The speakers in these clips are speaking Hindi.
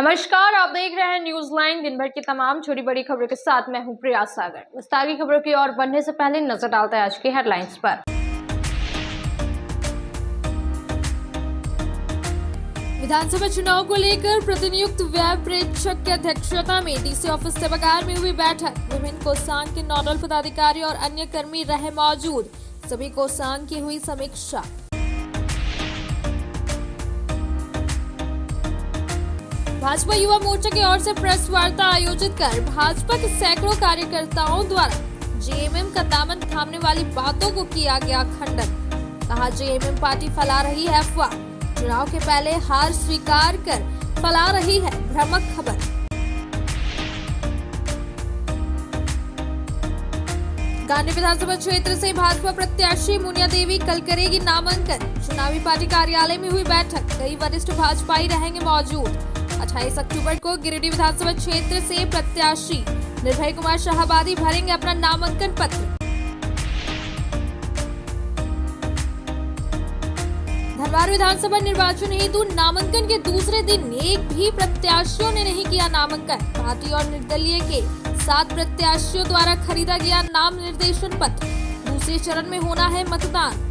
नमस्कार, आप देख रहे हैं न्यूज लाइन। दिन भर की तमाम छोटी बड़ी खबरों के साथ मैं हूं प्रिया सागर। विस्तार की खबरों की ओर बढ़ने से पहले नजर डालते हैं आज की हेडलाइंस पर। विधानसभा चुनाव को लेकर प्रतिनियुक्त व्यय प्रेक्षक की अध्यक्षता में डीसी ऑफिस सभागार में हुई बैठक। विभिन्न कोषांग के नोडल पदाधिकारी और अन्य कर्मी रहे मौजूद। सभी कोषांग की हुई समीक्षा। भाजपा युवा मोर्चा की ओर से प्रेस वार्ता आयोजित कर भाजपा के सैकड़ों कार्यकर्ताओं द्वारा जेएमएम का दामन थामने वाली बातों को किया गया खंडन। कहा, जेएमएम पार्टी फैला रही है अफवाह, चुनाव के पहले हार स्वीकार कर फैला रही है भ्रामक खबर। गांधी विधानसभा क्षेत्र से भाजपा प्रत्याशी मुनिया देवी कल करेगी नामांकन। चुनावी पार्टी कार्यालय में हुई बैठक, कई वरिष्ठ भाजपाई रहेंगे मौजूद। 28 अक्टूबर को गिरिडीह विधानसभा क्षेत्र से प्रत्याशी निर्भय कुमार शाहाबादी भरेंगे अपना नामांकन पत्र। धनबाद विधानसभा निर्वाचन हेतु नामांकन के दूसरे दिन एक भी प्रत्याशियों ने नहीं किया नामांकन। पार्टी और निर्दलीय के 7 प्रत्याशियों द्वारा खरीदा गया नाम निर्देशन पत्र। दूसरे चरण में होना है मतदान।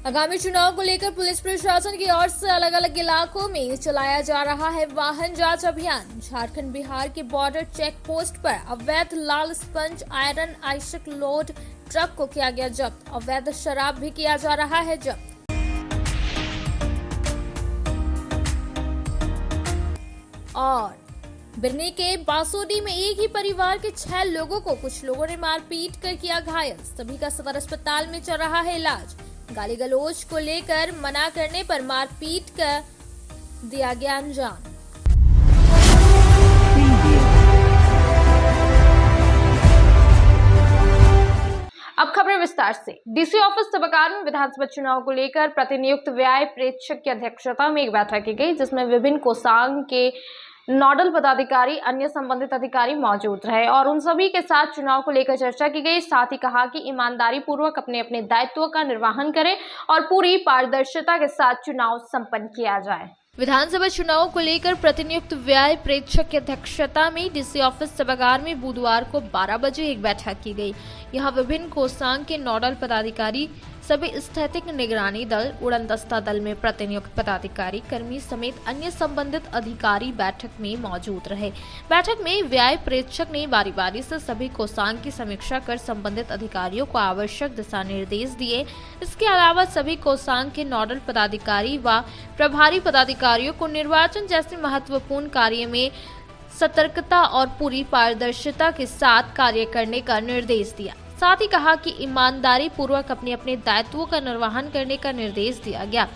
आगामी चुनाव को लेकर पुलिस प्रशासन की ओर से अलग अलग इलाकों में चलाया जा रहा है वाहन जांच अभियान। झारखंड बिहार के बॉर्डर चेक पोस्ट पर अवैध लाल स्पंज आयरन आइसक लोड ट्रक को किया गया जब्त। अवैध शराब भी किया जा रहा है जब्त। और बिरनी के बासोडी में एक ही परिवार के 6 लोगों को कुछ लोगों ने मारपीट कर किया घायल। सभी का सदर अस्पताल में चल रहा है इलाज। गाली गलौज को लेकर मना करने पर मारपीट कर दिया गया अंजाम। अब खबरें विस्तार से। डीसी ऑफिस सभागार में विधानसभा चुनाव को लेकर प्रतिनियुक्त व्यय प्रेक्षक की अध्यक्षता में एक बैठक की गई, जिसमें विभिन्न कोषांग के नोडल पदाधिकारी, अन्य संबंधित अधिकारी मौजूद रहे और उन सभी के साथ चुनाव को लेकर चर्चा की गई। साथ ही कहा कि ईमानदारी पूर्वक अपने अपने दायित्वों का निर्वहन करें और पूरी पारदर्शिता के साथ चुनाव संपन्न किया जाए। विधानसभा चुनाव को लेकर प्रतिनियुक्त व्यय प्रेक्षक की अध्यक्षता में डीसी ऑफिस सभागार में बुधवार को 12 बजे एक बैठक की गई। यहां विभिन्न कोषांग के नोडल पदाधिकारी, सभी स्थैतिक निगरानी दल, उड़न दस्ता दल में प्रतिनियुक्त पदाधिकारी, कर्मी समेत अन्य संबंधित अधिकारी बैठक में मौजूद रहे। बैठक में व्यय प्रेक्षक ने बारी बारी से सभी कोषांग की समीक्षा कर संबंधित अधिकारियों को आवश्यक दिशा निर्देश दिए। इसके अलावा सभी कोषांग के नोडल पदाधिकारी व प्रभारी पदाधिकारियों को निर्वाचन जैसे महत्वपूर्ण कार्य में सतर्कता और पूरी पारदर्शिता के साथ कार्य करने का निर्देश दिया। साथ ही कहा कि ईमानदारी पूर्वक अपने अपने दायित्वों का निर्वहन करने का निर्देश दिया गया।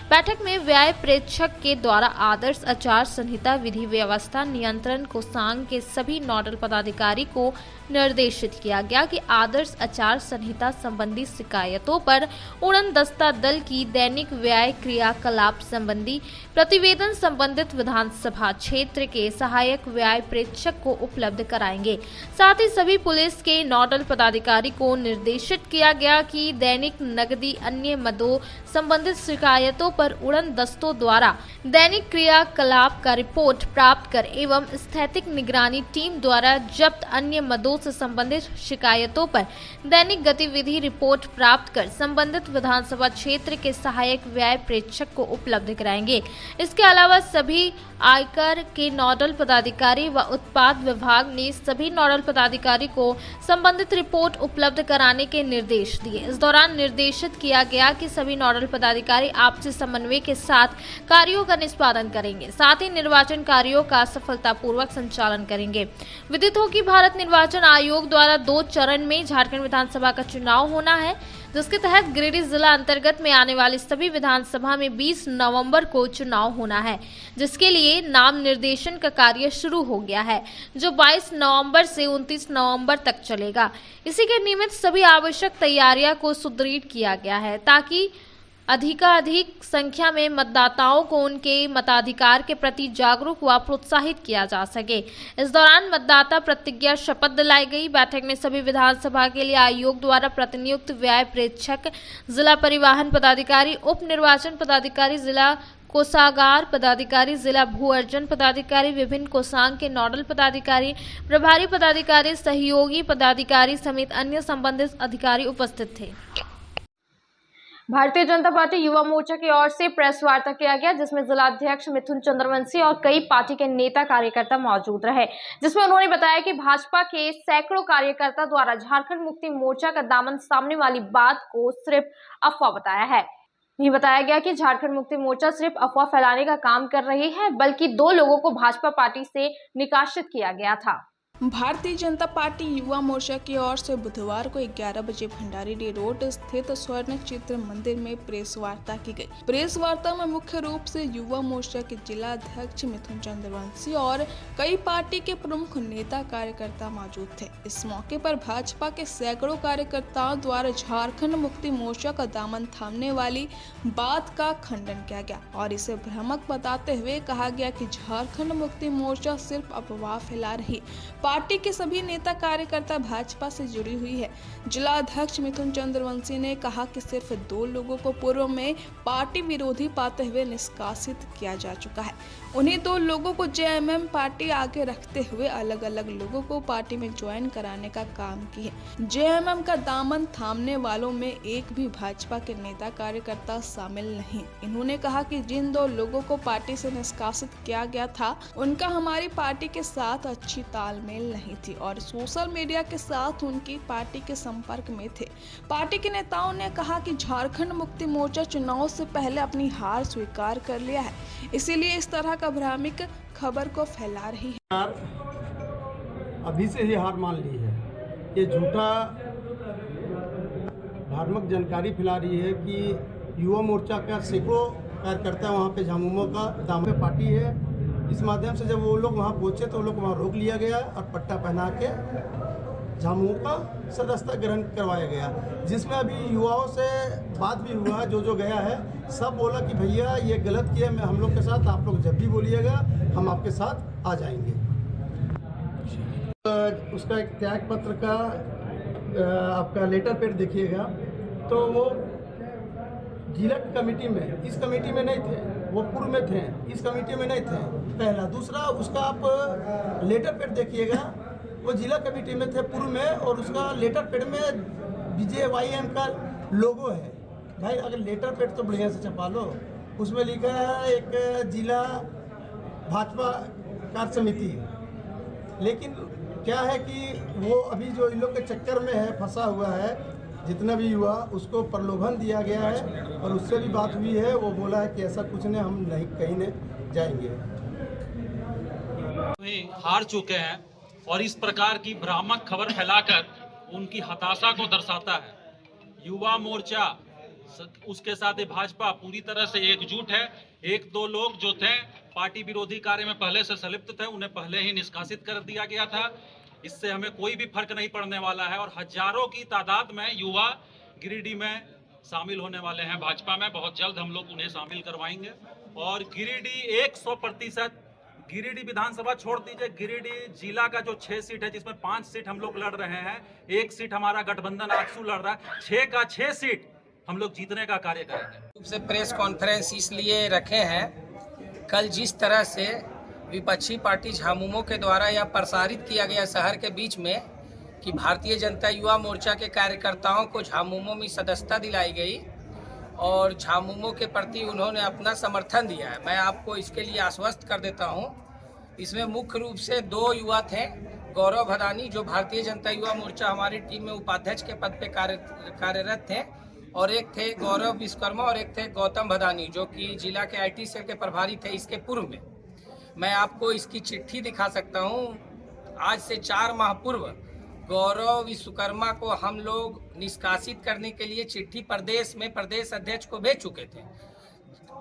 बैठक में व्यय प्रेक्षक के द्वारा आदर्श आचार संहिता विधि व्यवस्था नियंत्रण कोषांग के सभी नोडल पदाधिकारी को निर्देशित किया गया कि आदर्श आचार संहिता संबंधी शिकायतों पर उड़न दस्ता दल की दैनिक व्यय क्रियाकलाप संबंधी प्रतिवेदन संबंधित विधानसभा क्षेत्र के सहायक व्यय प्रेक्षक को उपलब्ध कराएंगे। साथ ही सभी पुलिस के नोडल पदाधिकारी को निर्देशित किया गया कि दैनिक नकदी अन्य मदों संबंधित शिकायतों पर उड़न दस्तों द्वारा दैनिक क्रियाकलाप का रिपोर्ट प्राप्त कर एवं स्थैतिक निगरानी टीम द्वारा जब्त अन्य मदों से संबंधित शिकायतों पर दैनिक गतिविधि रिपोर्ट प्राप्त कर संबंधित विधानसभा क्षेत्र के सहायक व्यय प्रेक्षक को उपलब्ध कराएंगे। इसके अलावा सभी आयकर के नोडल पदाधिकारी व उत्पाद विभाग ने सभी नोडल पदाधिकारी को संबंधित रिपोर्ट उपलब्ध कराने के निर्देश दिए। इस दौरान निर्देशित किया गया कि सभी नोडल पदाधिकारी आपसी समन्वय के साथ कार्यों का निष्पादन करेंगे, साथ ही निर्वाचन कार्यों का सफलतापूर्वक संचालन करेंगे। विदित हो कि भारत निर्वाचन आयोग द्वारा 2 चरण में झारखंड विधानसभा का चुनाव होना है, जिसके तहत गिरिडीह जिला अंतर्गत में आने वाली सभी विधानसभा में 20 नवंबर को चुनाव होना है, जिसके लिए नाम निर्देशन का कार्य शुरू हो गया है, जो 22 नवंबर से 29 नवंबर तक चलेगा। इसी के निमित्त सभी आवश्यक तैयारियां को सुदृढ़ किया गया है ताकि अधिकाधिक संख्या में मतदाताओं को उनके मताधिकार के प्रति जागरूक व प्रोत्साहित किया जा सके। इस दौरान मतदाता प्रतिज्ञा शपथ दिलाई गई। बैठक में सभी विधानसभा के लिए आयोग द्वारा प्रतिनियुक्त व्यय प्रेक्षक, जिला परिवहन पदाधिकारी, उप निर्वाचन पदाधिकारी, जिला कोषागार पदाधिकारी, जिला भू अर्जन पदाधिकारी, विभिन्न कोषांग के नोडल पदाधिकारी, प्रभारी पदाधिकारी, सहयोगी पदाधिकारी समेत अन्य संबंधित अधिकारी उपस्थित थे। भारतीय जनता पार्टी युवा मोर्चा की ओर से प्रेस वार्ता किया गया, जिसमें जिलाध्यक्ष मिथुन चंद्रवंशी और कई पार्टी के नेता कार्यकर्ता मौजूद रहे, जिसमें उन्होंने बताया कि भाजपा के सैकड़ों कार्यकर्ता द्वारा झारखंड मुक्ति मोर्चा का दामन थामने वाली बात को सिर्फ अफवाह बताया है। नहीं बताया गया कि झारखंड मुक्ति मोर्चा सिर्फ अफवाह फैलाने का काम कर रही है, बल्कि 2 लोगों को भाजपा पार्टी से निकासित किया गया था। भारतीय जनता पार्टी युवा मोर्चा की ओर से बुधवार को 11 बजे भंडारी रोड स्थित स्वर्ण चित्र मंदिर में प्रेस वार्ता की गई। प्रेस वार्ता में मुख्य रूप से युवा मोर्चा के जिला अध्यक्ष मिथुन चंद्रवंशी और कई पार्टी के प्रमुख नेता कार्यकर्ता मौजूद थे। इस मौके पर भाजपा के सैकड़ों कार्यकर्ताओं द्वारा झारखंड मुक्ति मोर्चा का दामन थामने वाली बात का खंडन किया गया और इसे भ्रामक बताते हुए कहा गया कि झारखंड मुक्ति मोर्चा सिर्फ अफवाह फैला रही। पार्टी के सभी नेता कार्यकर्ता भाजपा से जुड़ी हुई है। जिला अध्यक्ष मिथुन चंद्रवंशी ने कहा कि सिर्फ 2 लोगों को पूर्व में पार्टी विरोधी पाते हुए निष्कासित किया जा चुका है। उन्हीं 2 लोगों को जेएमएम पार्टी आगे रखते हुए अलग अलग लोगों को पार्टी में ज्वाइन कराने का काम किया। जेएमएम का दामन थामने वालों में एक भी भाजपा के नेता कार्यकर्ता शामिल नहीं। इन्होंने कहा कि जिन 2 लोगों को पार्टी से निष्कासित किया गया था, उनका हमारी पार्टी के साथ अच्छी तालमेल नहीं थी और सोशल मीडिया के साथ उनकी पार्टी के संपर्क में थे। पार्टी के नेताओं ने कहा कि झारखंड मुक्ति मोर्चा चुनाव से पहले अपनी हार स्वीकार कर लिया है, इसीलिए इस तरह का भ्रामक खबर को फैला रही है। अभी से ही हार मान ली है। ये झूठा भ्रामक जानकारी फैला रही है कि युवा मोर्चा का सैकड़ों कार्यकर्ता वहाँ पे झामुमो का दामन पार्टी है। इस माध्यम से जब वो लोग वहाँ पहुँचे तो वो लोग वहाँ रोक लिया गया और पट्टा पहना के झामुमो का सदस्यता ग्रहण करवाया गया, जिसमें अभी युवाओं से बात भी हुआ। जो गया है सब बोला कि भैया ये गलत किया, मैं हम लोग के साथ, आप लोग जब भी बोलिएगा हम आपके साथ आ जाएंगे। उसका एक त्याग पत्र का आपका लेटर पैड देखिएगा तो वो जिला कमेटी में, इस कमेटी में नहीं थे, वो पूर्व में थे, इस कमेटी में नहीं थे। पहला। दूसरा, उसका आप लेटर पैड देखिएगा, वो जिला कमेटी में थे पूर्व में, और उसका लेटर पैड में BJYM का लोगो है। भाई अगर लेटर पैड तो बढ़िया से छपा लो, उसमें लिखा है एक जिला भाजपा कार्य समिति। लेकिन क्या है कि वो अभी जो इन लोग के चक्कर में है, फंसा हुआ है, जितना भी युवा, उसको प्रलोभन दिया गया है और उससे भी बात हुई है। वो बोला है कि ऐसा कुछ नहीं, हम नहीं कहीं नहीं जाएंगे। हार चुके हैं और इस प्रकार की भ्रामक खबर फैलाकर उनकी हताशा को दर्शाता है। युवा मोर्चा उसके साथ भाजपा पूरी तरह से एकजुट है। 1-2 लोग जो थे पार्टी विरोधी कार्य में पहले से संलिप्त थे, उन्हें पहले ही निष्कासित कर दिया गया था। इससे हमें कोई भी फर्क नहीं पड़ने वाला है और हजारों की तादाद में युवा गिरिडीह में शामिल होने वाले हैं भाजपा में। बहुत जल्द हम लोग उन्हें शामिल करवाएंगे और गिरिडीह 100% गिरिडीह विधानसभा छोड़ दीजिए, गिरिडीह जिला का जो 6 सीट है, जिसमें 5 सीट हम लोग लड़ रहे हैं, 1 सीट हमारा गठबंधन आजसू लड़ रहा है, 6 का 6 सीट हम लोग जीतने का कार्य करेंगे। रूप से प्रेस कॉन्फ्रेंस इसलिए रखे हैं, कल जिस तरह से विपक्षी पार्टी झामुमो के द्वारा यह प्रसारित किया गया शहर के बीच में कि भारतीय जनता युवा मोर्चा के कार्यकर्ताओं को झामुमो में सदस्यता दिलाई गई और झामुमो के प्रति उन्होंने अपना समर्थन दिया है। मैं आपको इसके लिए आश्वस्त कर देता हूं। इसमें मुख्य रूप से 2 युवा थे, गौरव भदानी जो भारतीय जनता युवा मोर्चा हमारी टीम में उपाध्यक्ष के पद पे कार्यरत थे, और एक थे गौरव विश्वकर्मा और एक थे गौतम भदानी जो कि जिला के IT सेल के प्रभारी थे इसके पूर्व में। मैं आपको इसकी चिट्ठी दिखा सकता हूं। आज से 4 माह पूर्व गौरव विश्वकर्मा को हम लोग निष्कासित करने के लिए चिट्ठी प्रदेश में प्रदेश अध्यक्ष को भेज चुके थे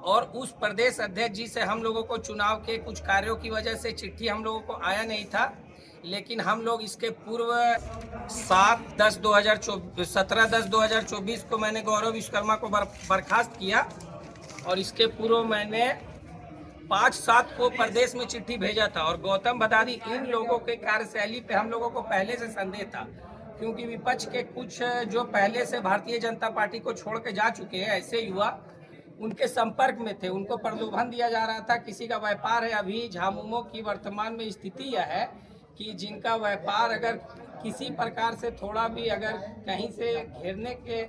और उस प्रदेश अध्यक्ष जी से हम लोगों को चुनाव के कुछ कार्यों की वजह से चिट्ठी हम लोगों को आया नहीं था, लेकिन हम लोग इसके पूर्व 17/10/2024 को मैंने गौरव विश्वकर्मा को बर्खास्त किया और इसके पूर्व मैंने 5/7 को प्रदेश में चिट्ठी भेजा था। और गौतम बदादी, इन लोगों के कार्यशैली पे हम लोगों को पहले से संदेह था, क्योंकि विपक्ष के कुछ जो पहले से भारतीय जनता पार्टी को छोड़ के जा चुके हैं ऐसे युवा उनके संपर्क में थे। उनको प्रलोभन दिया जा रहा था, किसी का व्यापार है। अभी झामुमो की वर्तमान में स्थिति यह है कि जिनका व्यापार अगर किसी प्रकार से थोड़ा भी अगर कहीं से घेरने के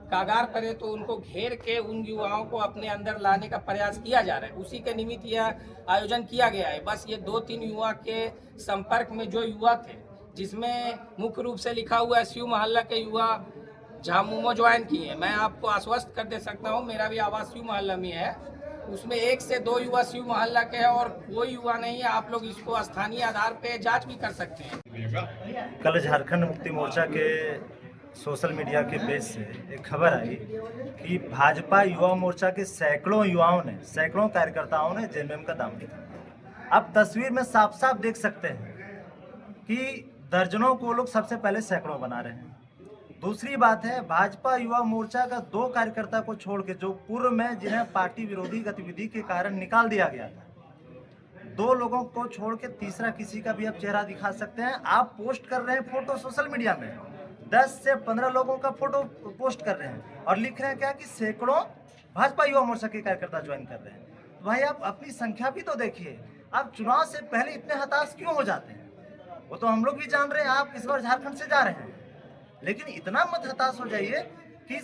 कागार पर है तो उनको घेर के उन युवाओं को अपने अंदर लाने का प्रयास किया जा रहा है। उसी के निमित्त यह आयोजन किया गया है। बस ये 2-3 युवा के संपर्क में जो युवा थे, जिसमें मुख्य रूप से लिखा हुआ है शिव मोहल्ला के युवा झामुमो ज्वाइन किए। मैं आपको आश्वस्त कर दे सकता हूँ, मेरा भी आवास शिव मोहल्ला में है। उसमें 1 से 2 युवा शिव मोहल्ला के हैं और कोई युवा नहीं है। आप लोग इसको स्थानीय आधार पे जांच भी कर सकते हैं। कल झारखंड मुक्ति मोर्चा के सोशल मीडिया के पेज से एक खबर आई कि भाजपा युवा मोर्चा के सैकड़ों कार्यकर्ताओं ने जेएमएम का दाम लिया। आप तस्वीर में साफ साफ देख सकते हैं कि दर्जनों को लोग सबसे पहले सैकड़ों बना रहे हैं। दूसरी बात है, भाजपा युवा मोर्चा का 2 कार्यकर्ता को छोड़ के जो पूर्व में जिन्हें पार्टी विरोधी गतिविधि के कारण निकाल दिया गया था, 2 लोगों को छोड़ के तीसरा किसी का भी आप चेहरा दिखा सकते हैं। आप पोस्ट कर रहे हैं फोटो सोशल मीडिया में, 10 से 15 लोगों का फोटो पोस्ट कर रहे हैं और लिख रहे हैं क्या कि सैकड़ों भाजपा युवा मोर्चा के कार्यकर्ता ज्वाइन कर रहे हैं। तो भाई आप अपनी संख्या भी तो देखिए। आप चुनाव से पहले इतने हताश क्यों हो जाते हैं? वो तो हम लोग भी जान रहे हैं, आप इस बार झारखंड से जा रहे हैं, लेकिन इतना मत हताश हो जाइए कि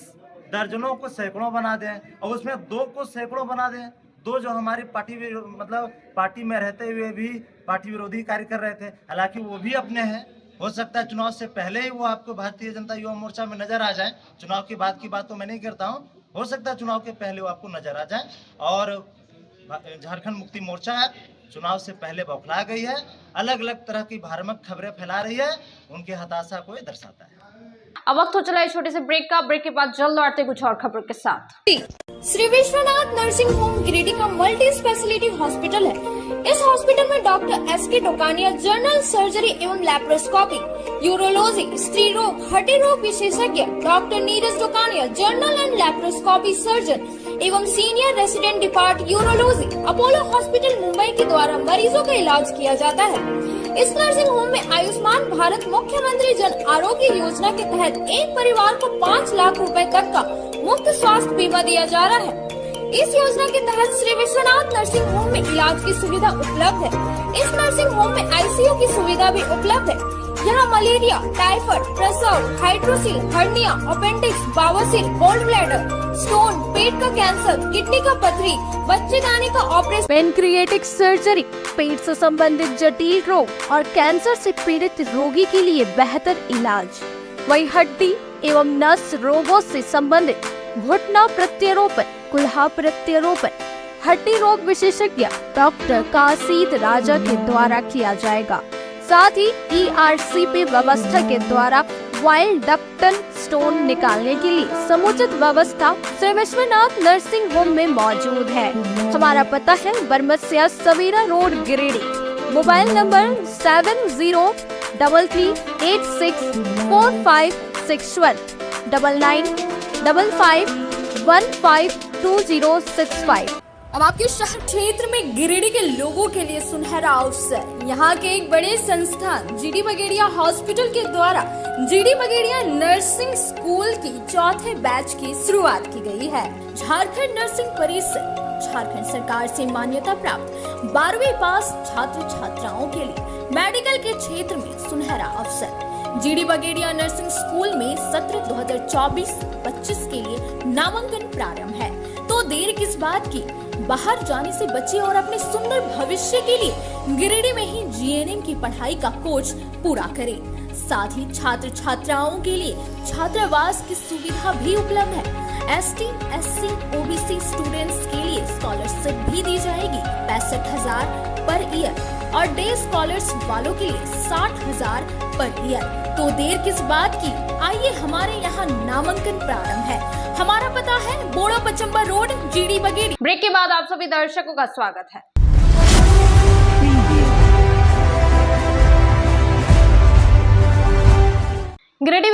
दर्जनों को सैकड़ों बना दें और उसमें 2 को सैकड़ों बना दें। 2 जो हमारी पार्टी में रहते हुए भी पार्टी विरोधी कार्य कर रहे थे, हालांकि वो भी अपने हैं। हो सकता है चुनाव से पहले ही वो आपको भारतीय जनता युवा मोर्चा में नजर आ जाए। चुनाव के बाद की बात तो मैं नहीं करता हूँ, हो सकता है चुनाव के पहले वो आपको नजर आ जाए। और झारखंड मुक्ति मोर्चा है, चुनाव से पहले बौखला गई है, अलग अलग तरह की भ्रामक खबरें फैला रही है, उनके हताशा को ये दर्शाता है। अब वक्त हो चला है छोटे से ब्रेक का। ब्रेक के बाद जल्द लौटते कुछ और खबरों के साथ। श्री विश्वनाथ नर्सिंग होम गिरिडीह का मल्टी स्पेशलिटी हॉस्पिटल है। इस हॉस्पिटल में doctor S K. Tokania general surgery एवं लैप्रोस्कोपी, यूरोलॉजी, स्त्री रोग, हड्डी रोग विशेषज्ञ, doctor Neeraj Tokania general and laparoscopy surgeon एवं senior resident depart urology, Apollo hospital Mumbai के द्वारा मरीजों का इलाज किया जाता है। इस नर्सिंग होम में आयुष्मान भारत मुख्यमंत्री जन आरोग्य योजना के तहत एक परिवार को 5 लाख रुपए तक का मुफ्त स्वास्थ्य बीमा दिया जा रहा है। इस योजना के तहत श्री विश्वनाथ नर्सिंग होम में इलाज की सुविधा उपलब्ध है। इस नर्सिंग होम में आईसीयू की सुविधा भी उपलब्ध है। यहाँ मलेरिया, टाइफाइड, प्रसव, हाइड्रोसिल, हर्निया, अपेंडिक्स, बवासीर, गोल्ड ब्लैडर, स्टोन, पेट का कैंसर, किडनी का पथरी, बच्चेदानी का ऑपरेशन, पेनक्रिएटिक सर्जरी, पेट से संबंधित जटिल रोग और कैंसर से पीड़ित रोगी के लिए बेहतर इलाज। वही हड्डी एवं नस रोगों से संबंधित घुटना प्रत्यारोपण, कुल्हा प्रत्यारोपण, हड्डी रोग विशेषज्ञ डॉक्टर काशीद राजा के द्वारा किया जाएगा। साथ ही ERCP व्यवस्था के द्वारा वाइल्ड डक्टल स्टोन निकालने के लिए समुचित व्यवस्था श्री विश्वनाथ नर्सिंग होम में मौजूद है। हमारा पता है Barmasia Savera road Giridih. Mobile number 7033864561 9955152065। अब आपके शहर क्षेत्र में गिरिडीह के लोगों के लिए सुनहरा अवसर। यहाँ के एक बड़े संस्थान GD बगेड़िया हॉस्पिटल के द्वारा GD बगेड़िया नर्सिंग स्कूल की 4थे बैच की शुरुआत की गई है। झारखंड नर्सिंग परिषद झारखंड सरकार से मान्यता प्राप्त 12वीं पास छात्र छात्राओं के लिए मेडिकल के क्षेत्र में सुनहरा अवसर। GD बगेड़िया नर्सिंग स्कूल में सत्र 2024-25 के लिए नामांकन प्रारंभ है, तो देर किस बात की, बाहर जाने से बचे और अपने सुंदर भविष्य के लिए गिरिडीह में ही GNM की पढ़ाई का कोर्स पूरा करें। साथ ही छात्र छात्राओं के लिए छात्रावास की सुविधा भी उपलब्ध है। ST, SC, OBC स्टूडेंट्स के लिए स्कॉलरशिप भी दी जाएगी 65,000 पर ईयर और डे स्कॉलर्स वालों के लिए 60,000 पर ईयर। तो देर किस बात की, आइए हमारे यहाँ नामांकन प्रारंभ है। हमारा पता है बोड़ा पचम्बा रोड, GD बगेड़िया। ब्रेक के बाद आप सभी दर्शकों का स्वागत है।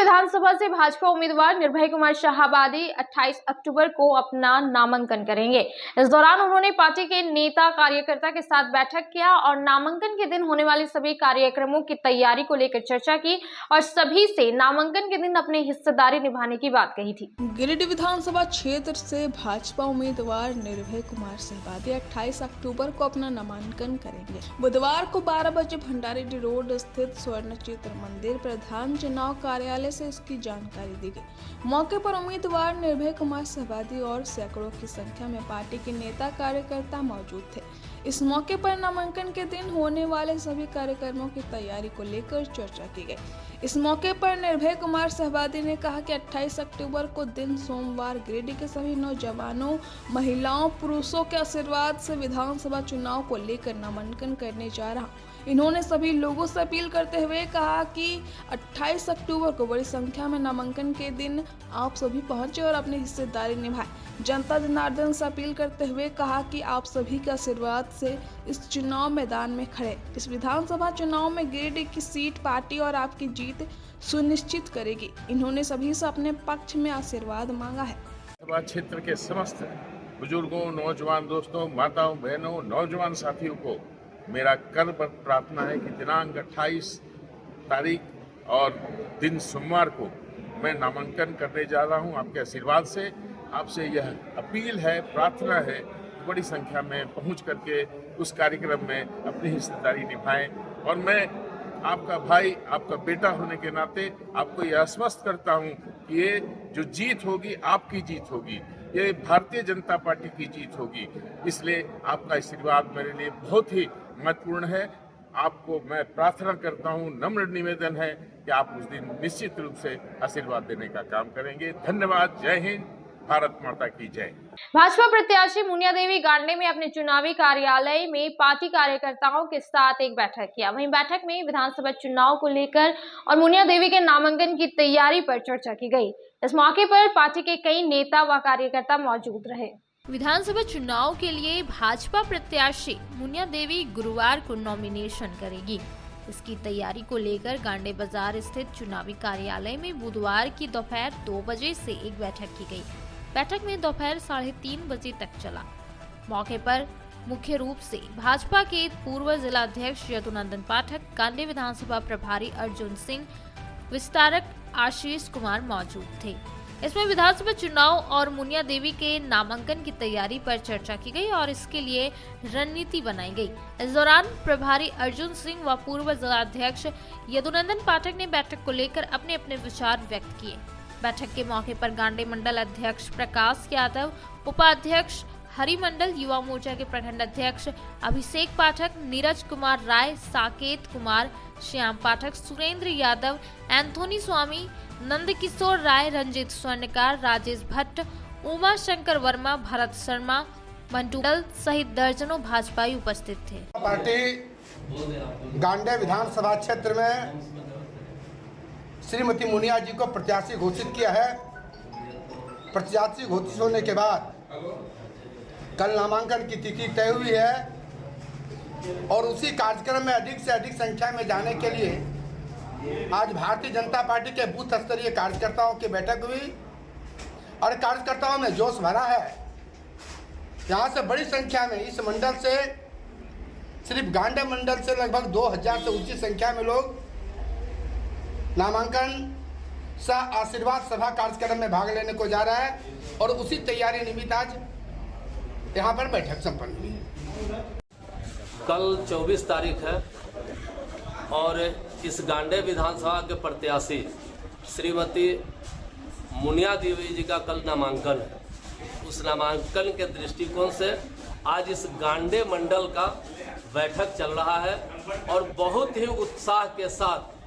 विधानसभा से भाजपा उम्मीदवार निर्भय कुमार शाहाबादी 28 अक्टूबर को अपना नामांकन करेंगे। इस दौरान उन्होंने पार्टी के नेता कार्यकर्ता के साथ बैठक किया और नामांकन के दिन होने वाले सभी कार्यक्रमों की तैयारी को लेकर चर्चा की और सभी से नामांकन के दिन अपनी हिस्सेदारी निभाने की बात कही थी। गिरिडीह विधानसभा क्षेत्र से भाजपा उम्मीदवार निर्भय कुमार शाहाबादी 28 अक्टूबर को अपना नामांकन करेंगे। बुधवार को 12 बजे भंडारी रोड स्थित स्वर्ण चित्र मंदिर प्रधान चुनाव कार्यालय से इसकी जानकारी दी गई। मौके पर उम्मीदवार निर्भय कुमार शाहाबादी और सैकड़ों की संख्या में पार्टी के नेता कार्यकर्ता मौजूद थे। इस मौके पर नामांकन के दिन होने वाले सभी कार्यक्रमों की तैयारी को लेकर चर्चा की गई। इस मौके पर निर्भय कुमार शाहाबादी ने कहा कि 28 अक्टूबर को दिन सोमवार गिरिडीह के सभी नौजवानों, महिलाओं, पुरुषों के आशीर्वाद से विधानसभा चुनाव को लेकर नामांकन करने जा रहा हूं। इन्होंने सभी लोगों से अपील करते हुए कहा कि 28 अक्टूबर को बड़ी संख्या में नामांकन के दिन आप सभी पहुंचे और अपनी हिस्सेदारी निभाएं। जनता जनार्दन से अपील करते हुए कहा कि आप सभी के आशीर्वाद से इस चुनाव मैदान में खड़े इस विधानसभा चुनाव में गिरिडीह की सीट पार्टी और आपकी जीत सुनिश्चित करेगी। इन्होंने सभी से अपने पक्ष में आशीर्वाद मांगा है। क्षेत्र के समस्त बुजुर्गों, नौजवान दोस्तों, माताओं, बहनों, नौजवान साथियों को मेरा कल पर प्रार्थना है कि दिनांक 28 तारीख और दिन सोमवार को मैं नामांकन करने जा रहा हूं। आपके आशीर्वाद से आपसे यह अपील है, प्रार्थना है, बड़ी संख्या में पहुंच करके उस कार्यक्रम में अपनी हिस्सेदारी निभाएं। और मैं आपका भाई, आपका बेटा होने के नाते आपको यह आश्वस्त करता हूं कि ये जो जीत होगी आपकी जीत होगी, ये भारतीय जनता पार्टी की जीत होगी। इसलिए आपका आशीर्वाद मेरे लिए बहुत ही महत्वपूर्ण है। आपको मैं प्रार्थना करता हूं, नम्र निवेदन है कि आप उस दिन निश्चित रूप से आशीर्वाद देने का काम करेंगे। धन्यवाद। जय हिंद, भारत माता की जय। भाजपा प्रत्याशी मुनिया देवी गांडे में अपने चुनावी कार्यालय में पार्टी कार्यकर्ताओं के साथ एक बैठक किया। वहीं बैठक में विधानसभा चुनाव को लेकर और मुनिया देवी के नामांकन की तैयारी पर चर्चा की गई। इस मौके पर पार्टी के कई नेता व कार्यकर्ता मौजूद रहे। विधानसभा चुनाव के लिए भाजपा प्रत्याशी मुनिया देवी गुरुवार को नॉमिनेशन करेगी। इसकी तैयारी को लेकर गांडे बाजार स्थित चुनावी कार्यालय में बुधवार की दोपहर 2 बजे से एक बैठक की गई। बैठक में दोपहर 3:30 बजे तक चला। मौके पर मुख्य रूप से भाजपा के पूर्व जिलाध्यक्ष यदुनंदन पाठक, गांडे विधानसभा प्रभारी अर्जुन सिंह, विस्तारक आशीष कुमार मौजूद थे। इसमें विधानसभा चुनाव और मुनिया देवी के नामांकन की तैयारी पर चर्चा की गई और इसके लिए रणनीति बनाई गई। इस दौरान प्रभारी अर्जुन सिंह व पूर्व जिलाध्यक्ष यदुनंदन पाठक ने बैठक को लेकर अपने अपने विचार व्यक्त किए। बैठक के मौके पर गांडे मंडल अध्यक्ष प्रकाश यादव, उपाध्यक्ष हरिमंडल, युवा मोर्चा के प्रखंड अध्यक्ष अभिषेक पाठक, नीरज कुमार राय, साकेत कुमार, श्याम पाठक, सुरेंद्र यादव, एंथोनी स्वामी, नंदकिशोर राय, रंजित स्वर्णकार, राजेश भट्ट, उमा शंकर वर्मा, भरत शर्मा, मंटूडल सहित दर्जनों भाजपाई उपस्थित थे। पार्टी गांडे विधानसभा क्षेत्र में श्रीमती मुनिया जी को प्रत्याशी घोषित किया है। प्रत्याशी घोषित होने के बाद कल नामांकन की तिथि तय हुई है और उसी कार्यक्रम में अधिक से अधिक संख्या में जाने के लिए आज भारतीय जनता पार्टी के बूथ स्तरीय कार्यकर्ताओं की बैठक हुई और कार्यकर्ताओं में जोश भरा है। यहाँ से बड़ी संख्या में इस मंडल से, सिर्फ गांडे मंडल से लगभग 2000 से ऊंची संख्या में लोग नामांकन सह आशीर्वाद सभा कार्यक्रम में भाग लेने को जा रहा है और उसी तैयारी निमित्त आज यहाँ पर बैठक संपन्न हुई। कल 24 तारीख है और इस गांडे विधानसभा के प्रत्याशी श्रीमती मुनिया देवी जी का कल नामांकन है। उस नामांकन के दृष्टिकोण से आज इस गांडे मंडल का बैठक चल रहा है और बहुत ही उत्साह के साथ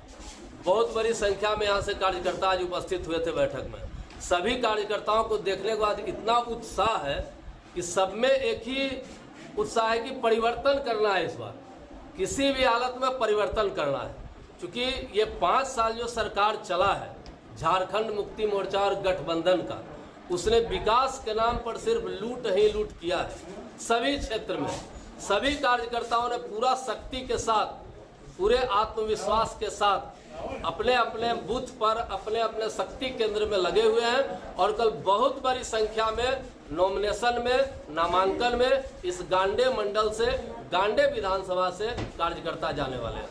बहुत बड़ी संख्या में यहाँ से कार्यकर्ता आज उपस्थित हुए थे। बैठक में सभी कार्यकर्ताओं को देखने के बाद इतना उत्साह है कि सब में एक ही उत्साह है कि परिवर्तन करना है। इस बार किसी भी हालत में परिवर्तन करना है, क्योंकि ये 5 साल जो सरकार चला है झारखंड मुक्ति मोर्चा और गठबंधन का, उसने विकास के नाम पर सिर्फ लूट ही लूट किया है। सभी क्षेत्र में सभी कार्यकर्ताओं ने पूरा शक्ति के साथ, पूरे आत्मविश्वास के साथ अपने अपने बूथ पर अपने अपने शक्ति केंद्र में लगे हुए हैं और कल बहुत बड़ी संख्या में नॉमिनेशन में, नामांकन में इस गांडे मंडल से, गांडे विधानसभा से कार्यकर्ता जाने वाले हैं।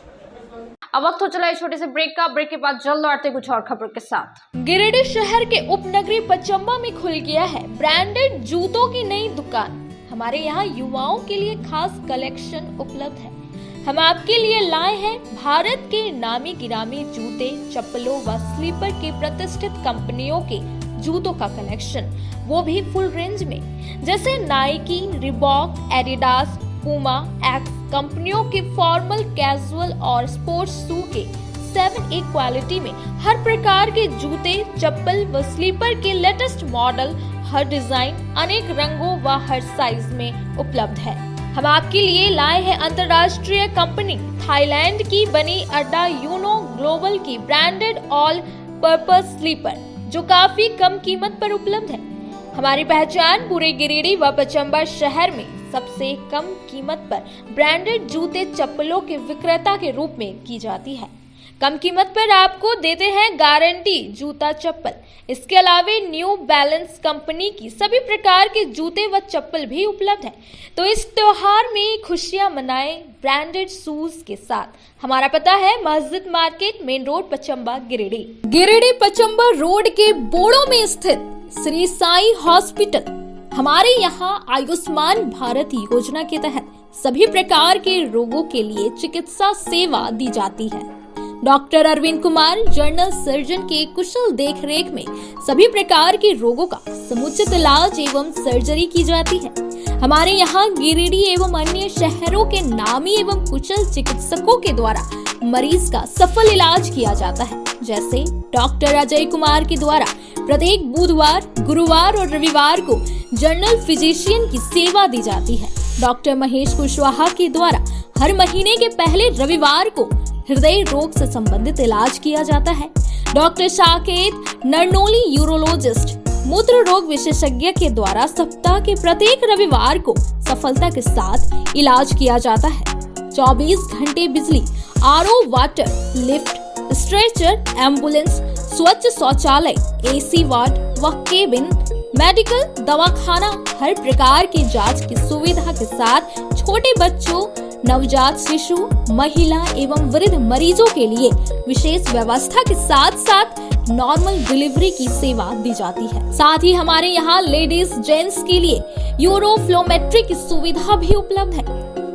अब वक्त हो चला है छोटे से ब्रेक का। ब्रेक के बाद जल्द लौटते कुछ और खबरों के साथ। गिरिडीह शहर के उपनगरी पचम्बा में खुल गया है ब्रांडेड जूतों की नई दुकान। हमारे यहाँ युवाओं के लिए खास कलेक्शन उपलब्ध है। हम आपके लिए लाए हैं भारत के नामी गिरामी जूते, चप्पलों व स्लीपर के प्रतिष्ठित कंपनियों के जूतों का कलेक्शन, वो भी फुल रेंज में, जैसे Nike, Reebok, Adidas, Puma, x कंपनियों के फॉर्मल, कैजुअल और स्पोर्ट्स शू के 7A क्वालिटी में हर प्रकार के जूते, चप्पल व स्लीपर के लेटेस्ट मॉडल, हर डिजाइन, अनेक रंगों व हर साइज में उपलब्ध है। हम आपके लिए लाए हैं अंतर्राष्ट्रीय कंपनी थाईलैंड की बनी अड्डा यूनो ग्लोबल की ब्रांडेड ऑल पर्पस स्लीपर, जो काफी कम कीमत पर उपलब्ध है। हमारी पहचान पूरे गिरिडीह व पचम्बा शहर में सबसे कम कीमत पर ब्रांडेड जूते, चप्पलों के विक्रेता के रूप में की जाती है। कम कीमत पर आपको देते हैं गारंटी जूता, चप्पल। इसके अलावा न्यू बैलेंस कंपनी की सभी प्रकार के जूते व चप्पल भी उपलब्ध है। तो इस त्योहार में खुशियां मनाएं ब्रांडेड शूज के साथ। हमारा पता है मस्जिद market, main road, Pachamba, Giridih. Giridih Pachamba road के बोड़ो में स्थित श्री साई हॉस्पिटल। हमारे यहाँ आयुष्मान भारत योजना के तहत सभी प्रकार के रोगों के लिए चिकित्सा सेवा दी जाती है। Doctor Arvind Kumar general surgeon के कुशल देखरेख में सभी प्रकार के रोगों का समुचित इलाज एवं सर्जरी की जाती है। हमारे यहाँ गिरिडीह एवं अन्य शहरों के नामी एवं कुशल चिकित्सकों के द्वारा मरीज का सफल इलाज किया जाता है। जैसे डॉक्टर अजय कुमार के द्वारा प्रत्येक बुधवार, गुरुवार और रविवार को जनरल फिजिशियन की सेवा दी जाती है। डॉक्टर महेश कुशवाहा के द्वारा हर महीने के पहले रविवार को हृदय रोग से संबंधित इलाज किया जाता है। डॉक्टर साकेत नरनोली यूरोलॉजिस्ट मूत्र रोग विशेषज्ञ के द्वारा सप्ताह के प्रत्येक रविवार को सफलता के साथ इलाज किया जाता है। 24 घंटे बिजली, RO water, lift, stretcher, ambulance, स्वच्छ शौचालय, एसी वार्ड व केबिन, मेडिकल, दवाखाना, हर प्रकार की जांच की सुविधा के साथ छोटे बच्चों, नवजात शिशु, महिला एवं वृद्ध मरीजों के लिए विशेष व्यवस्था के साथ साथ नॉर्मल डिलीवरी की सेवा दी जाती है। साथ ही हमारे यहाँ लेडीज जेंट्स के लिए यूरोफ्लोमेट्री की सुविधा भी उपलब्ध है।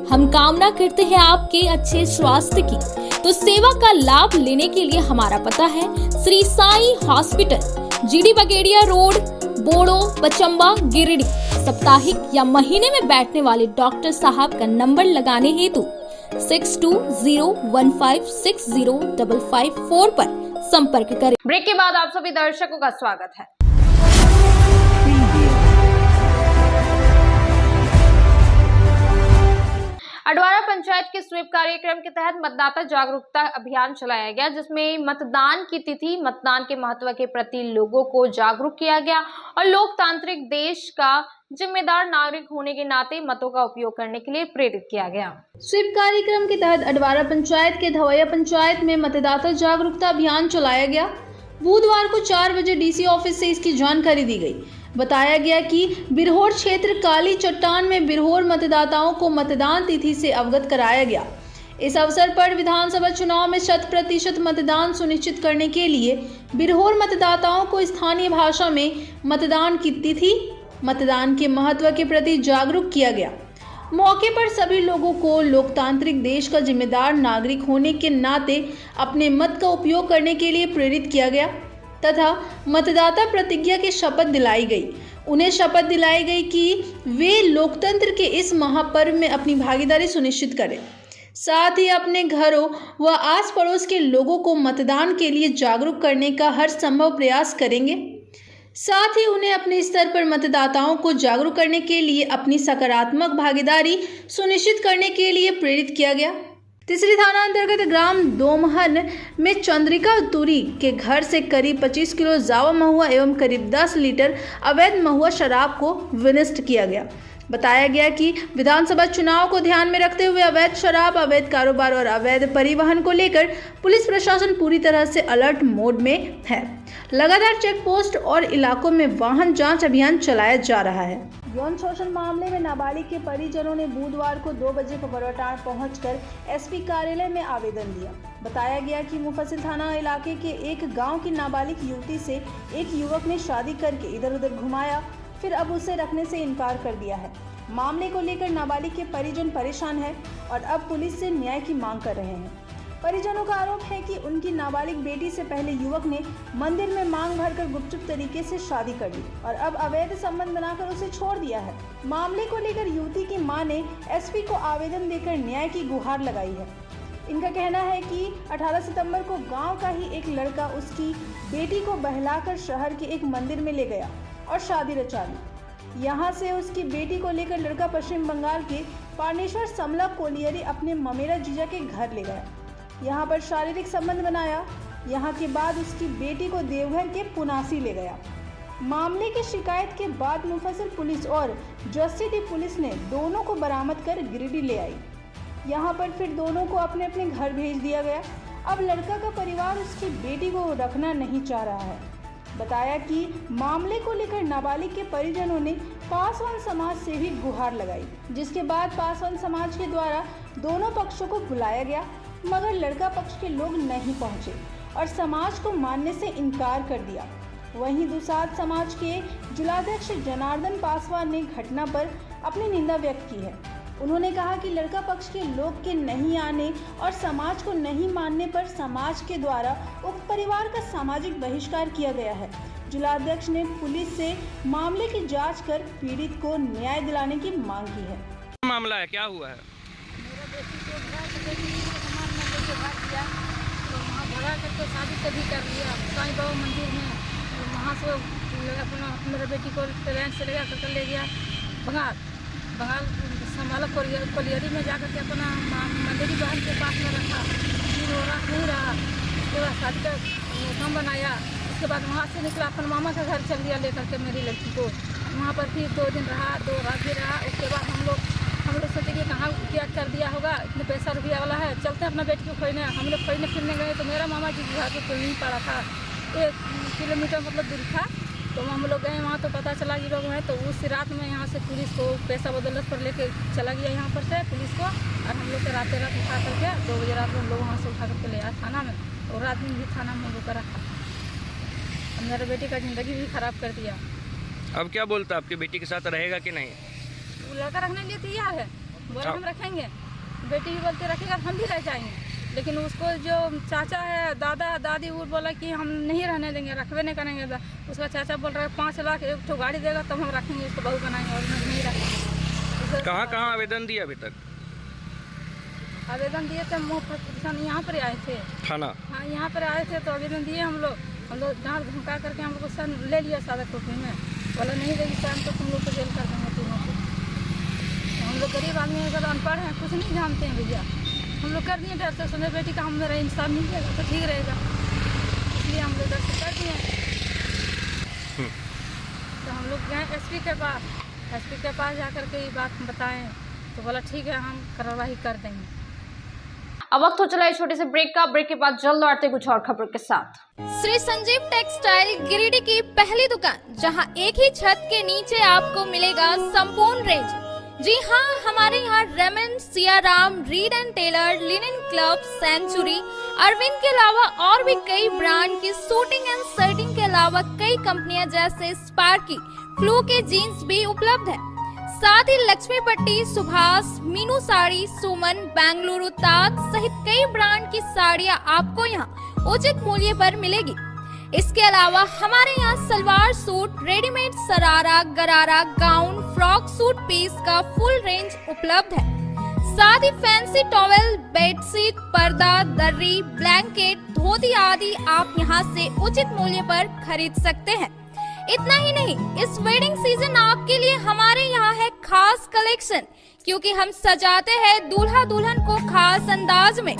हम कामना करते हैं आपके अच्छे स्वास्थ्य की। तो सेवा का लाभ लेने के लिए हमारा पता है श्री साई हॉस्पिटल, जीडी बगेड़िया रोड, बोड़ो, पचम्बा, गिरिडीह। साप्ताहिक या महीने में बैठने वाले डॉक्टर साहब का नंबर लगाने हेतु 6201560554 पर संपर्क करें। ब्रेक के बाद आप सभी दर्शकों का स्वागत है। अडवारा पंचायत के स्वीप कार्यक्रम के तहत मतदाता जागरूकता अभियान चलाया गया, जिसमें मतदान की तिथि, मतदान के महत्व के प्रति लोगों को जागरूक किया गया और लोकतांत्रिक देश का जिम्मेदार नागरिक होने के नाते मतों का उपयोग करने के लिए प्रेरित किया गया। स्वीप कार्यक्रम के तहत अडवारा पंचायत के धवैया पंचायत में मतदाता जागरूकता अभियान चलाया गया। बुधवार को 4 बजे डीसी ऑफिस से इसकी जानकारी दी गई। बताया गया कि बिरहोर क्षेत्र काली चट्टान में बिरहोर मतदाताओं को मतदान तिथि से अवगत कराया गया। इस अवसर पर विधानसभा चुनाव में 100% मतदान सुनिश्चित करने के लिए बिरहोर मतदाताओं को स्थानीय भाषा में मतदान की तिथि, मतदान के महत्व के प्रति जागरूक किया गया। मौके पर सभी लोगों को लोकतांत्रिक देश का जिम्मेदार नागरिक होने के नाते अपने मत का उपयोग करने के लिए प्रेरित किया गया तथा मतदाता प्रतिज्ञा की शपथ दिलाई गई। उन्हें शपथ दिलाई गई कि वे लोकतंत्र के इस महापर्व में अपनी भागीदारी सुनिश्चित करें, साथ ही अपने घरों व आस पड़ोस के लोगों को मतदान के लिए जागरूक करने का हर संभव प्रयास करेंगे। साथ ही उन्हें अपने स्तर पर मतदाताओं को जागरूक करने के लिए अपनी सकारात्मक भागीदारी सुनिश्चित करने के लिए प्रेरित किया गया। तीसरी थाना अंतर्गत ग्राम दोमहन में चंद्रिका तुरी के घर से करीब 25 किलो जावा महुआ एवं करीब 10 लीटर अवैध महुआ शराब को विनिष्ट किया गया। बताया गया कि विधानसभा चुनाव को ध्यान में रखते हुए अवैध शराब, अवैध कारोबार और अवैध परिवहन को लेकर पुलिस प्रशासन पूरी तरह से अलर्ट मोड में है। लगातार चेक पोस्ट और इलाकों में वाहन जांच अभियान चलाया जा रहा है। यौन शोषण मामले में नाबालिग के परिजनों ने बुधवार को 2 बजे कबरटांड पहुंचकर एसपी कार्यालय में आवेदन दिया। बताया गया कि मुफस्सिल थाना इलाके के एक गांव की नाबालिग युवती से एक युवक ने शादी करके इधर उधर घुमाया, फिर अब उसे रखने से इनकार कर दिया है। मामले को लेकर नाबालिग के परिजन परेशान है और अब पुलिस से न्याय की मांग कर रहे हैं। परिजनों का आरोप है कि उनकी नाबालिग बेटी से पहले युवक ने मंदिर में मांग भरकर गुपचुप तरीके से शादी कर ली और अब अवैध संबंध बनाकर उसे छोड़ दिया है। मामले को लेकर युवती की मां ने एसपी को आवेदन देकर न्याय की गुहार लगाई है। इनका कहना है कि 18 सितंबर को गांव का ही एक लड़का उसकी बेटी को बहलाकर शहर के एक मंदिर में ले गया और शादी रचा ली। यहाँ से उसकी बेटी को लेकर लड़का पश्चिम बंगाल के पानेश्वर समला कोलियरी अपने ममेरा जीजा के घर ले गया। यहाँ पर शारीरिक संबंध बनाया। यहाँ के बाद उसकी बेटी को देवघर के पुनासी ले गया। मामले की शिकायत के बाद मुफस्सिल पुलिस और जस्टिडी पुलिस ने दोनों को बरामद कर गिरिडीह ले आई। यहाँ पर फिर दोनों को अपने अपने घर भेज दिया गया। अब लड़का का परिवार उसकी बेटी को रखना नहीं चाह रहा है। बताया कि मामले को लेकर नाबालिग के परिजनों ने पासवान समाज से भी गुहार लगाई, जिसके बाद पासवान समाज के द्वारा दोनों पक्षों को बुलाया गया, मगर लड़का पक्ष के लोग नहीं पहुंचे और समाज को मानने से इनकार कर दिया। वहीं दुसाध समाज के जिलाध्यक्ष जनार्दन पासवान ने घटना पर अपनी निंदा व्यक्त की है। उन्होंने कहा कि लड़का पक्ष के लोग के नहीं आने और समाज को नहीं मानने पर समाज के द्वारा उक्त परिवार का सामाजिक बहिष्कार किया गया है। जिलाध्यक्ष ने पुलिस से मामले की जांच कर पीड़ित को न्याय दिलाने की मांग की है। मामला है, क्या हुआ है? भगा करके शादी कभी कर लिया साईं बाबा मंदिर में। वहाँ से अपना मेरे बेटी को ट्रेन से ले गया बंगाल संभाला कोलियरी में जाकर के अपना मंदिरी बहन के पास में रखा। फिर वो रात नहीं रहा, उसके बाद शादी का काम बनाया। उसके बाद वहाँ से निकला, अपन मामा का घर चल दिया लेकर के मेरी लड़की को। वहाँ पर फिर 2 दिन रहा, 2 रात भी रहा। उसके बाद हम लोग सोचे कि कहाँ क्या कर दिया होगा, इतने पैसा रुपया वाला है, चलते हैं अपना बेटी को खोजने। हम लोग खोजने फिरने गए तो मेरा मामा जी घर को कोई नहीं पड़ा था, 1 किलोमीटर मतलब दूर था। तो हम लोग गए वहाँ तो पता चला कि लोग हैं। तो उस रात में यहाँ से पुलिस को पैसा बदौलत पर लेके चला गया यहाँ पर से पुलिस को, और हम लोग को रात उठा करके 2 बजे रात में हम लोग वहाँ से उठा करके ले आया थाना में। और रात दिन भी थाना में हम लोग का रखा। मेरे बेटी का ज़िंदगी भी खराब कर दिया। अब क्या बोलता, आपकी बेटी के साथ रहेगा कि नहीं? वो लड़का रखने के लिए तैयार है, बोले हम रखेंगे। बेटी भी बोलते रखेगा, हम भी रह जाएंगे। लेकिन उसको जो चाचा है, दादा दादी, वो बोला कि हम नहीं रहने देंगे, रखवे नहीं करेंगे। उसका चाचा बोल रहा है 5 लाख 1 ठो गाड़ी देगा तब हम रखेंगे, उसको बहू बनाएंगे, और नहीं रखेंगे। कहाँ आवेदन दिया अभी तक? आवेदन दिए थे मुफ्त यहाँ पर आए थे थाना। हाँ, यहाँ पर आए थे तो आवेदन दिए हम लोग जहाँ धमका करके हम लोग को सर ले लिया सादा कॉपी में। बोला नहीं देगी सर तो तुम लोग को जेल कर देंगे तीनों को। हम लोग गरीब आदमी अगर अनपढ़ हैं, कुछ नहीं जानते हैं भैया, हम लोग कर दिए डर से। सुने बेटी का हम मेरा इंसाफ मिल जाएगा तो ठीक रहेगा, इसलिए हम लोग डर से कर दिए। तो हम लोग गए एसपी के पास जाकर के ये बात बताएं तो बोला ठीक है, हम कार्रवाई कर देंगे। अब वक्त हो चला है छोटे से ब्रेक का। ब्रेक के बाद जल्द लौटते कुछ और खबरों के साथ। श्री संजीव टेक्सटाइल गिरिडीह की पहली दुकान, जहां एक ही छत के नीचे आपको मिलेगा संपूर्ण रेंज। जी हाँ, हमारे यहाँ Raymond, Siyaram, Reid and Taylor, Linen Club, Century, Arvind के अलावा और भी कई ब्रांड की सूटिंग एंड शर्टिंग के अलावा कई कंपनियां जैसे स्पार्की, फ्लू के जीन्स भी उपलब्ध है। साथ ही लक्ष्मी पट्टी, सुभाष, मीनू साड़ी, सुमन, बेंगलुरु ताज सहित कई ब्रांड की साड़ियां आपको यहाँ उचित मूल्य पर मिलेगी। इसके अलावा हमारे यहाँ सलवार सूट, रेडीमेड सरारा, गरारा, गाउन, फ्रॉक सूट पीस का फुल रेंज उपलब्ध है। साथ ही फैंसी टॉवेल, बेडशीट, पर्दा, दर्री, ब्लैंकेट, धोती आदि आप यहाँ से उचित मूल्य पर खरीद सकते हैं। इतना ही नहीं, इस वेडिंग सीजन आपके लिए हमारे यहाँ है खास कलेक्शन, क्योंकि हम सजाते हैं दूल्हा दुल्हन को खास अंदाज में।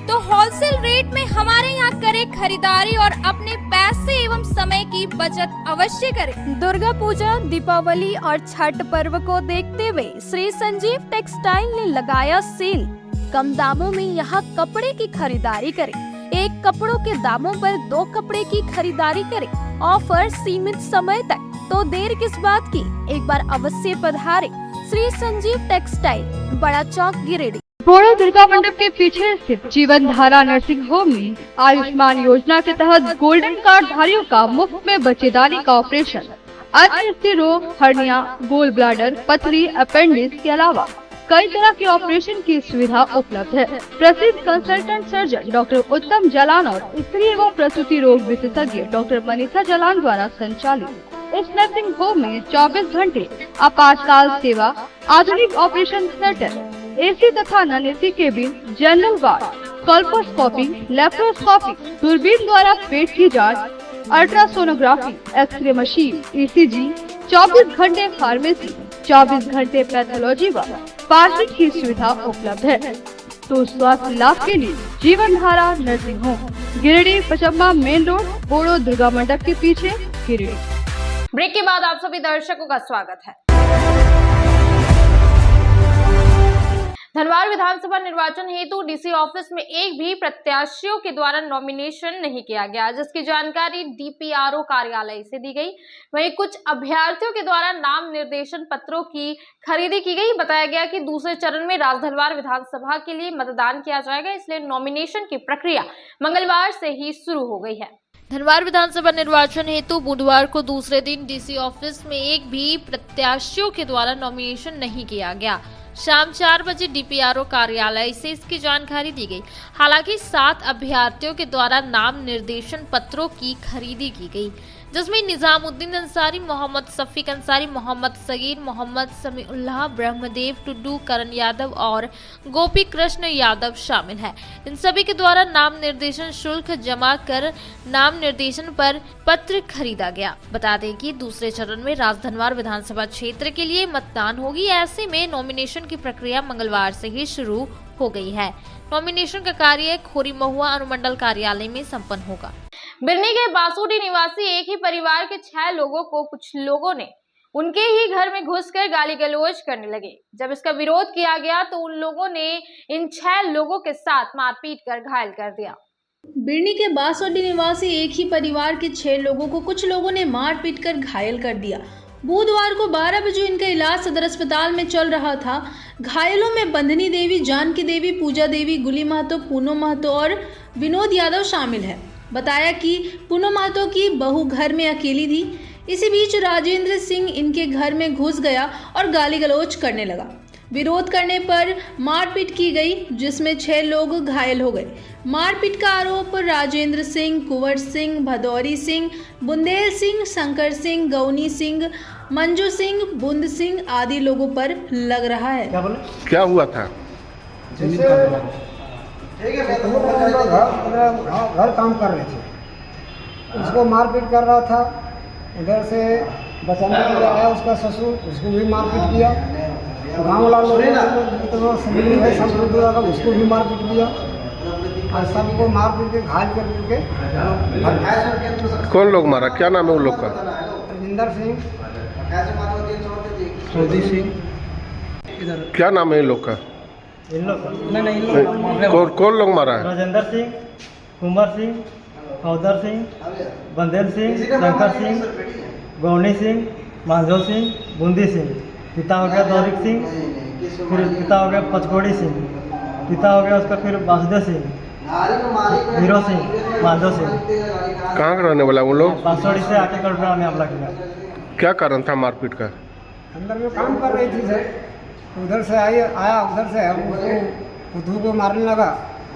तो होलसेल रेट में हमारे यहाँ करें खरीदारी और अपने पैसे एवं समय की बचत अवश्य करें। दुर्गा पूजा, दीपावली और छठ पर्व को देखते हुए श्री संजीव टेक्सटाइल ने लगाया सेल। कम दामों में यहाँ कपड़े की खरीदारी करें। एक कपड़ों के दामों पर 2 कपड़े की खरीदारी करें। ऑफर सीमित समय तक, तो देर किस बात की, एक बार अवश्य पधारें। श्री संजीव टेक्सटाइल, बड़ा चौक, गिरिडीह। बोड़ो दुर्गा मंडप के पीछे स्थित जीवन धारा नर्सिंग होम में आयुष्मान योजना के तहत गोल्डन कार्ड धारियों का मुफ्त में बच्चेदानी का ऑपरेशन, अन्य रोग, हर्निया, गोल ब्लैडर, पथरी, अपेंडिक्स के अलावा कई तरह के ऑपरेशन की सुविधा उपलब्ध है। प्रसिद्ध कंसल्टेंट सर्जन डॉक्टर उत्तम जलान और स्त्री एवं प्रसूति रोग विशेषज्ञ डॉक्टर मनीषा जलान द्वारा संचालित इस नर्सिंग होम में 24 घंटे आपातकाल सेवा, आधुनिक ऑपरेशन थिएटर, एसी तथा non AC cabin, general ward, colposcopy, laparoscopy, दूरबीन द्वारा पेट की जांच, अल्ट्रासोनोग्राफी, एक्सरे मशीन, ईसीजी, 24 घंटे फार्मेसी, 24 घंटे पैथोलॉजी व पार्किंग की सुविधा उपलब्ध है। तो स्वास्थ्य लाभ के लिए Jeevan Dhara nursing home, Giridih, Pachamba main road, Bodo Durga Mandap के पीछे, गिरिडीह। ब्रेक के बाद आप सभी दर्शकों का स्वागत है। धनबाद विधानसभा निर्वाचन हेतु डीसी ऑफिस में एक भी प्रत्याशियों के द्वारा नॉमिनेशन नहीं किया गया, जिसकी जानकारी डीपीआरओ कार्यालय से दी गई। वहीं कुछ अभ्यर्थियों के द्वारा नाम निर्देशन पत्रों की खरीदी की गई। बताया गया कि दूसरे चरण में राजधनबाद विधानसभा के लिए मतदान किया जाएगा, इसलिए नॉमिनेशन की प्रक्रिया मंगलवार से ही शुरू हो गई है। धनबाद विधानसभा निर्वाचन हेतु बुधवार को दूसरे दिन डीसी ऑफिस में एक भी प्रत्याशियों के द्वारा नॉमिनेशन नहीं किया गया। शाम 4 बजे डीपीआरओ कार्यालय से इसकी जानकारी दी गई। हालांकि 7 अभ्यर्थियों के द्वारा नाम निर्देशन पत्रों की खरीदी की गई, जिसमें निजामुद्दीन अंसारी, मोहम्मद सफीक अंसारी, मोहम्मद सगीर, मोहम्मद समीउल्लाह, ब्रह्मदेव टुड्डू, करण यादव और गोपी कृष्ण यादव शामिल है। इन सभी के द्वारा नाम निर्देशन शुल्क जमा कर नाम निर्देशन पर पत्र खरीदा गया। बता दें कि दूसरे चरण में राजधनबाद विधानसभा क्षेत्र के लिए मतदान होगी। ऐसे में नॉमिनेशन की प्रक्रिया मंगलवार से ही शुरू हो गई है। नॉमिनेशन का कार्य खोरी महुआ अनुमंडल कार्यालय में संपन्न होगा। बिरनी के बासुडी निवासी एक ही परिवार के 6 लोगों को कुछ लोगों ने उनके ही घर में घुसकर गाली गलौज करने लगे। जब इसका विरोध किया गया तो उन लोगों ने इन 6 लोगों के साथ मारपीट कर घायल कर दिया। बिरनी के बासुडी निवासी एक ही परिवार के 6 लोगों को कुछ लोगों ने मारपीट कर घायल कर दिया। बुधवार को 12 बजे इनका इलाज सदर अस्पताल में चल रहा था। घायलों में बंधनी देवी, जानकी देवी, पूजा देवी, गुली महतो, पूनम महतो और विनोद यादव शामिल है। बताया कि पूनम महतो की बहू घर में अकेली थी। इसी बीच राजेंद्र सिंह इनके घर में घुस गया और गाली गलौज करने लगा। विरोध करने पर मारपीट की गई, जिसमें 6 लोग घायल हो गए। मारपीट का आरोप राजेंद्र सिंह, कुंवर सिंह, भदौरी सिंह, बुंदेल सिंह, शंकर सिंह, गौनी सिंह, मंजू सिंह, बुंद सिंह आदि लोगों पर लग रहा है। क्या हुआ था? घर काम कर रहे थे, उसको मारपीट कर रहा था। इधर से बचाने के लिए आया उसका ससुर, उसको भी मारपीट किया। गाँव वाला लोग उसको भी मारपीट किया और सबको मारपीट के घायल करके। कौन लोग मारा? क्या नाम है उन लोग का? रविंदर सिंह, मोदी सिंह। क्या नाम है इन लोग का? कौन लोग मारा है? राजेंद्र सिंह, कुंवर सिंह, फौदर सिंह, बंदेल सिंह, शंकर सिंह, गौनी सिंह, मांझो सिंह, बूंदी सिंह। पिता हो गया दौरिक सिंह, फिर पिता हो गया पचकोड़ी सिंह, पिता हो गया उसका फिर वासुदेव सिंह, हीरो सिंह, माधो सिंह। कहाँ का रहने वाला वो लोग? बांसवाड़ी से आके कटरा में हमला किया। क्या कारण था मारपीट का? अंदर में काम कर रही थी सर, उधर से आया उधर से उसको उधू को मारने लगा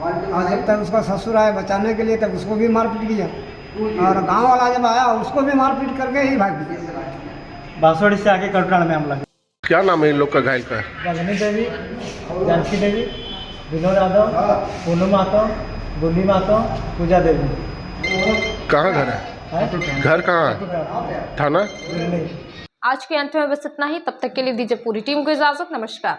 और जब तक उसका ससुर आया बचाने के लिए तब उसको भी मारपीट किया और गांव वाला जब आया उसको भी मारपीट करके ही भाग गया। बांसवाड़ी से आके कटरा में हमला किया। क्या नाम है इन लोग का घायल का? बंधनी देवी, जानकी देवी, विनोद यादव, पूनम महतो, गुली महतो, पूजा देवी। कहाँ घर है? घर कहाँ? थाना? आज के अंत में बस इतना ही। तब तक के लिए दीजिए पूरी टीम को इजाजत। नमस्कार।